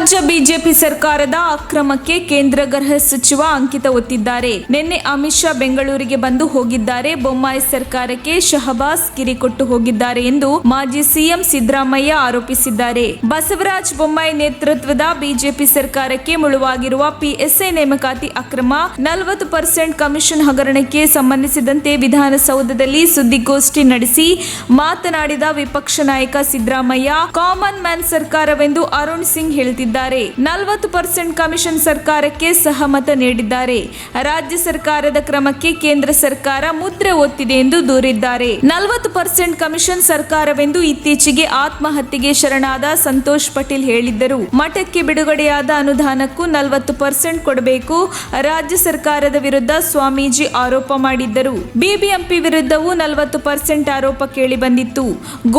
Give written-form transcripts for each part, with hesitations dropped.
ರಾಜ್ಯ ಬಿಜೆಪಿ ಸರ್ಕಾರದ ಅಕ್ರಮಕ್ಕೆ ಕೇಂದ್ರ ಗೃಹ ಸಚಿವ ಅಂಕಿತ ಒತ್ತಿದ್ದಾರೆ. ನಿನ್ನೆ ಅಮಿತ್ ಶಾ ಬೆಂಗಳೂರಿಗೆ ಬಂದು ಹೋಗಿದ್ದಾರೆ. ಬೊಮ್ಮಾಯಿ ಸರ್ಕಾರಕ್ಕೆ ಶಹಬಾಸ್ ಗಿರಿ ಕೊಟ್ಟು ಹೋಗಿದ್ದಾರೆ ಎಂದು ಮಾಜಿ ಸಿಎಂ ಸಿದ್ದರಾಮಯ್ಯ ಆರೋಪಿಸಿದ್ದಾರೆ. ಬಸವರಾಜ ಬೊಮ್ಮಾಯಿ ನೇತೃತ್ವದ ಬಿಜೆಪಿ ಸರ್ಕಾರಕ್ಕೆ ಮುಳುವಾಗಿರುವ ಪಿಎಸ್ಐ ನೇಮಕಾತಿ ಅಕ್ರಮ 40% ಕಮಿಷನ್ ಹಗರಣಕ್ಕೆ ಸಂಬಂಧಿಸಿದಂತೆ ವಿಧಾನಸೌಧದಲ್ಲಿ ಸುದ್ದಿಗೋಷ್ಠಿ ನಡೆಸಿ ಮಾತನಾಡಿದ ವಿಪಕ್ಷ ನಾಯಕ ಸಿದ್ದರಾಮಯ್ಯ, ಕಾಮನ್ ಮ್ಯಾನ್ ಸರ್ಕಾರವೆಂದು ಅರುಣ್ ಸಿಂಗ್ ಹೇಳುತ್ತಿದ್ದಾರೆ. 40% ಕಮಿಷನ್ ಸರ್ಕಾರಕ್ಕೆ ಸಹಮತ ನೀಡಿದ್ದಾರೆ. ರಾಜ್ಯ ಸರ್ಕಾರದ ಕ್ರಮಕ್ಕೆ ಕೇಂದ್ರ ಸರ್ಕಾರ ಮುದ್ರೆ ಒತ್ತಿದೆ ಎಂದು ದೂರಿದ್ದಾರೆ. 40% ಕಮಿಷನ್ ಸರ್ಕಾರವೆಂದು ಇತ್ತೀಚೆಗೆ ಆತ್ಮಹತ್ಯೆಗೆ ಶರಣಾದ ಸಂತೋಷ್ ಪಟೇಲ್ ಹೇಳಿದ್ದರು. ಮಠಕ್ಕೆ ಬಿಡುಗಡೆಯಾದ ಅನುದಾನಕ್ಕೂ 40% ಕೊಡಬೇಕು. ರಾಜ್ಯ ಸರ್ಕಾರದ ವಿರುದ್ಧ ಸ್ವಾಮೀಜಿ ಆರೋಪ ಮಾಡಿದ್ದರು. ಬಿಬಿಎಂಪಿ ವಿರುದ್ಧವೂ 40% ಆರೋಪ ಕೇಳಿ ಬಂದಿತ್ತು.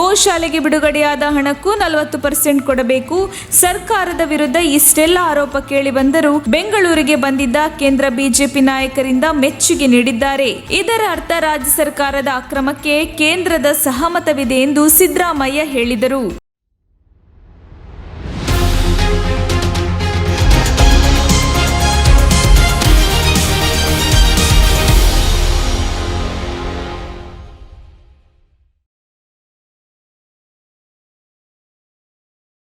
ಗೋಶಾಲೆಗೆ ಬಿಡುಗಡೆಯಾದ ಹಣಕ್ಕೂ 40% ಕೊಡಬೇಕು. ಸರ್ಕಾರದ ವಿರುದ್ಧ ಇಷ್ಟೆಲ್ಲ ಆರೋಪ ಕೇಳಿ ಬಂದರೂ ಬೆಂಗಳೂರಿಗೆ ಬಂದಿದ್ದ ಕೇಂದ್ರ ಬಿಜೆಪಿ ನಾಯಕರಿಂದ ಮೆಚ್ಚುಗೆ ನೀಡಿದ್ದಾರೆ. ಇದರ ಅರ್ಥ ರಾಜ್ಯ ಸರ್ಕಾರದ ಅಕ್ರಮಕ್ಕೆ ಕೇಂದ್ರದ ಸಹಮತವಿದೆ ಎಂದು ಸಿದ್ದರಾಮಯ್ಯ ಹೇಳಿದರು.